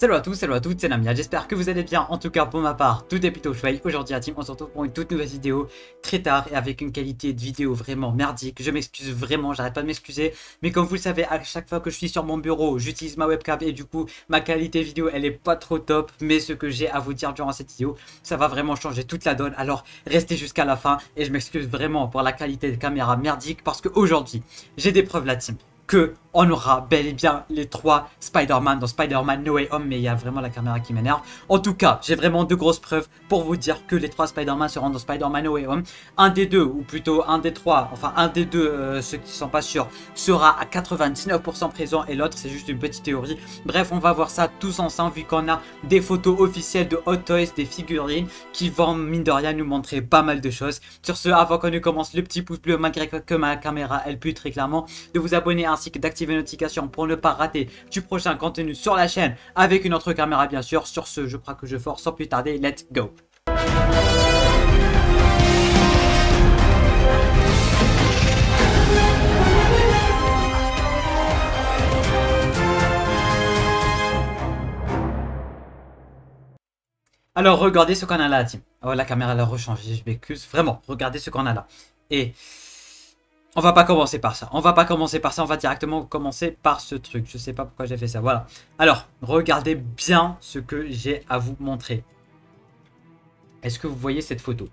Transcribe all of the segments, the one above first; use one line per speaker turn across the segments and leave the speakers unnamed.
Salut à tous, salut à toutes, c'est Namia, j'espère que vous allez bien. En tout cas pour ma part, tout est plutôt chouette. Aujourd'hui la team, on se retrouve pour une toute nouvelle vidéo très tard et avec une qualité de vidéo vraiment merdique. Je m'excuse vraiment, j'arrête pas de m'excuser. Mais comme vous le savez, à chaque fois que je suis sur mon bureau, j'utilise ma webcam et du coup ma qualité vidéo elle est pas trop top. Mais ce que j'ai à vous dire durant cette vidéo, ça va vraiment changer toute la donne. Alors restez jusqu'à la fin et je m'excuse vraiment pour la qualité de caméra merdique parce qu'aujourd'hui j'ai des preuves la team. Que on aura bel et bien les 3 Spider-Man dans Spider-Man No Way Home, mais il y a vraiment la caméra qui m'énerve. En tout cas, j'ai vraiment de grosses preuves pour vous dire que les 3 Spider-Man seront dans Spider-Man No Way Home. Un des deux, ou plutôt un des 3, enfin un des deux, ceux qui sont pas sûrs, sera à 99% présent et l'autre c'est juste une petite théorie. Bref, on va voir ça tous ensemble vu qu'on a des photos officielles de Hot Toys, des figurines qui vont mine de rien nous montrer pas mal de choses. Sur ce, avant qu'on ne commence, le petit pouce bleu, malgré que ma caméra elle pue très clairement, de vous abonner ainsi que d'activer les notifications pour ne pas rater du prochain contenu sur la chaîne avec une autre caméra bien sûr. Sur ce, je crois que je force sans plus tarder, let's go. Alors regardez ce qu'on a là la team. Oh, la caméra elle a rechangé, je m'excuse. Vraiment, regardez ce qu'on a là. Et on va pas commencer par ça. On va pas commencer par ça. On va directement commencer par ce truc. Je sais pas pourquoi j'ai fait ça. Voilà. Alors, regardez bien ce que j'ai à vous montrer. Est-ce que vous voyez cette photo?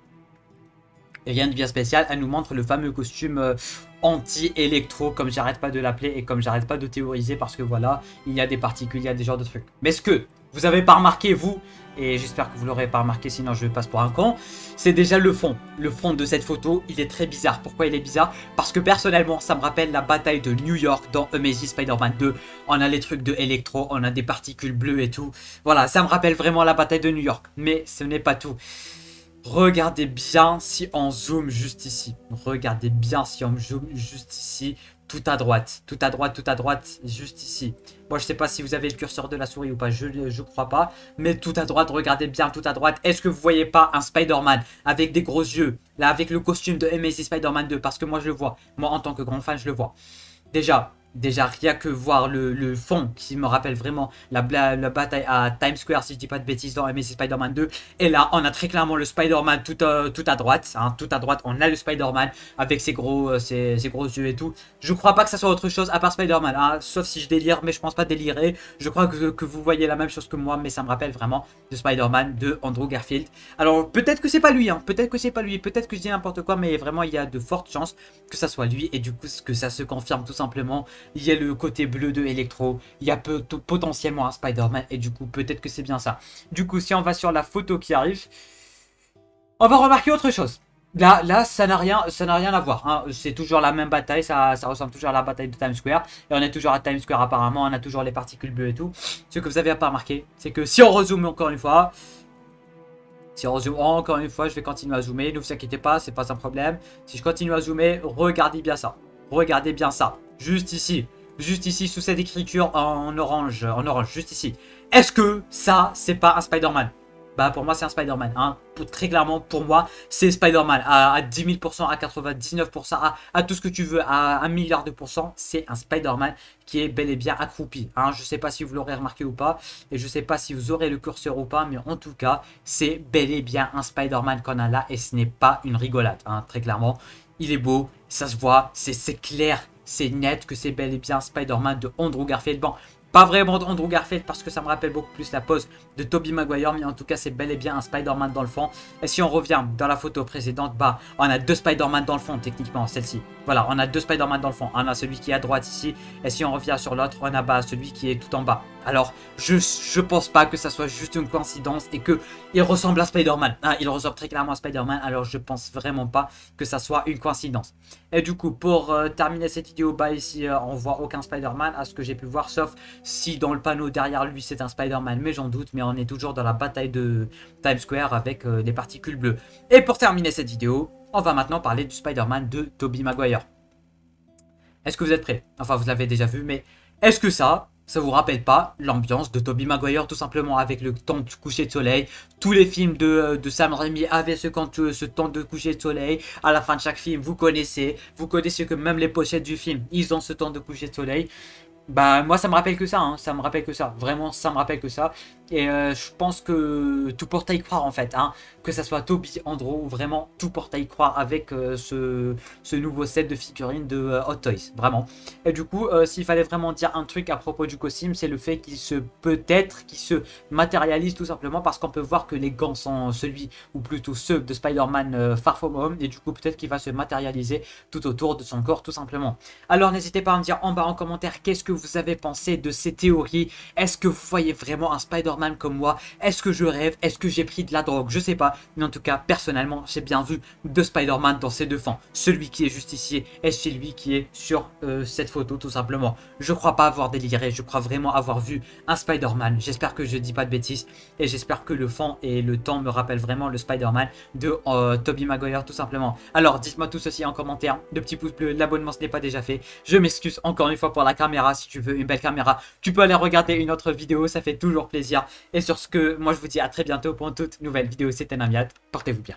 Rien de bien spécial. Elle nous montre le fameux costume anti-électro, comme j'arrête pas de l'appeler et comme j'arrête pas de théoriser parce que voilà, il y a des particules, il y a des genres de trucs. Mais ce que vous avez pas remarqué, vous, et j'espère que vous l'aurez pas remarqué, sinon je passe pour un con, c'est déjà le fond. Le fond de cette photo, il est très bizarre. Pourquoi il est bizarre? Parce que personnellement, ça me rappelle la bataille de New York dans Amazing Spider-Man 2. On a les trucs de électro, on a des particules bleues et tout. Voilà, ça me rappelle vraiment la bataille de New York. Mais ce n'est pas tout. Regardez bien si on zoome juste ici. Regardez bien si on zoome juste ici. Tout à droite, tout à droite, tout à droite, juste ici. Moi, je sais pas si vous avez le curseur de la souris ou pas, je crois pas. Mais tout à droite, regardez bien tout à droite. Est-ce que vous voyez pas un Spider-Man avec des gros yeux? Là, avec le costume de Amazing Spider-Man 2, parce que moi, je le vois. Moi, en tant que grand fan, je le vois. Déjà, rien que voir le fond qui me rappelle vraiment la bataille à Times Square, si je dis pas de bêtises, dans Amazing Spider-Man 2. Et là, on a très clairement le Spider-Man tout à droite. Hein, tout à droite, on a le Spider-Man avec ses gros yeux et tout. Je crois pas que ça soit autre chose à part Spider-Man. Hein, sauf si je délire, mais je pense pas délirer. Je crois que vous voyez la même chose que moi, mais ça me rappelle vraiment de Spider-Man de Andrew Garfield. Alors, peut-être que c'est pas lui. Hein, peut-être que c'est pas lui. Peut-être que je dis n'importe quoi, mais vraiment, il y a de fortes chances que ça soit lui. Et du coup, que ça se confirme tout simplement. Il y a le côté bleu de Electro, il y a potentiellement un Spider-Man et du coup peut-être que c'est bien ça. Du coup si on va sur la photo qui arrive, on va remarquer autre chose. Là ça n'a rien à voir. Hein. C'est toujours la même bataille, ça ressemble toujours à la bataille de Times Square. Et on est toujours à Times Square apparemment, on a toujours les particules bleues et tout. Ce que vous avez pas remarqué, c'est que si on rezoome encore une fois... Si on rezoome encore une fois, je vais continuer à zoomer, ne vous inquiétez pas, c'est pas un problème. Si je continue à zoomer, regardez bien ça. Regardez bien ça. Juste ici, sous cette écriture en orange, juste ici. Est-ce que ça, c'est pas un Spider-Man? Bah pour moi c'est un Spider-Man, hein. Très clairement pour moi c'est Spider-Man, à 10 000%, à 99%, à tout ce que tu veux, à 1 milliard de pourcents, c'est un Spider-Man qui est bel et bien accroupi, hein. Je sais pas si vous l'aurez remarqué ou pas, et je sais pas si vous aurez le curseur ou pas, mais en tout cas c'est bel et bien un Spider-Man qu'on a là, et ce n'est pas une rigolade, hein, très clairement. Il est beau, ça se voit, c'est clair, c'est net que c'est bel et bien Spider-Man de Andrew Garfield. Bon, pas vraiment d'Andrew Garfield parce que ça me rappelle beaucoup plus la pose de Tobey Maguire, mais en tout cas c'est bel et bien un Spider-Man dans le fond. Et si on revient dans la photo précédente, bah on a 2 Spider-Man dans le fond techniquement, celle-ci. Voilà, on a 2 Spider-Man dans le fond. On a celui qui est à droite ici, et si on revient sur l'autre, on a bah, celui qui est tout en bas. Alors, je pense pas que ça soit juste une coïncidence et que il ressemble à Spider-Man. Hein, il ressemble très clairement à Spider-Man, alors je pense vraiment pas que ça soit une coïncidence. Et du coup, pour terminer cette vidéo, bah ici, on voit aucun Spider-Man à ce que j'ai pu voir, sauf si dans le panneau derrière lui c'est un Spider-Man, mais j'en doute, mais on est toujours dans la bataille de Times Square avec les particules bleues. Et pour terminer cette vidéo, on va maintenant parler du Spider-Man de Tobey Maguire. Est-ce que vous êtes prêts? Enfin, vous l'avez déjà vu, mais est-ce que ça vous rappelle pas l'ambiance de Tobey Maguire, tout simplement avec le temps de coucher de soleil? Tous les films de Sam Raimi avaient ce temps de coucher de soleil. À la fin de chaque film, vous connaissez que même les pochettes du film, ils ont ce temps de coucher de soleil. Bah moi ça me rappelle que ça, hein. Ça me rappelle que ça, vraiment ça me rappelle que ça. Et je pense que tout porte à y croire en fait, hein. Que ça soit Toby, Andrew, vraiment tout porte à y croire avec ce nouveau set de figurines de Hot Toys, vraiment. Et du coup, s'il fallait vraiment dire un truc à propos du costume, c'est le fait qu'il se peut-être, qu'il se matérialise tout simplement parce qu'on peut voir que les gants sont celui, ou plutôt ceux de Spider-Man Far From Home, et du coup peut-être qu'il va se matérialiser tout autour de son corps tout simplement. Alors n'hésitez pas à me dire en bas en commentaire qu'est-ce que vous avez pensé de ces théories. Est-ce que vous voyez vraiment un Spider-Man comme moi? Est-ce que je rêve? Est-ce que j'ai pris de la drogue? Je sais pas. Mais en tout cas, personnellement, j'ai bien vu deux Spider-Man dans ces deux fonds. Celui qui est juste ici et celui qui est sur cette photo tout simplement. Je crois pas avoir déliré. Je crois vraiment avoir vu un Spider-Man. J'espère que je dis pas de bêtises. Et j'espère que le fond et le temps me rappellent vraiment le Spider-Man de Tobey Maguire tout simplement. Alors dites-moi tout ceci en commentaire. De petits pouces bleus, l'abonnement ce n'est pas déjà fait. Je m'excuse encore une fois pour la caméra. Si tu veux une belle caméra, tu peux aller regarder une autre vidéo. Ça fait toujours plaisir. Et sur ce que, moi je vous dis à très bientôt pour une toute nouvelle vidéo. C'était Namiat. Portez-vous bien.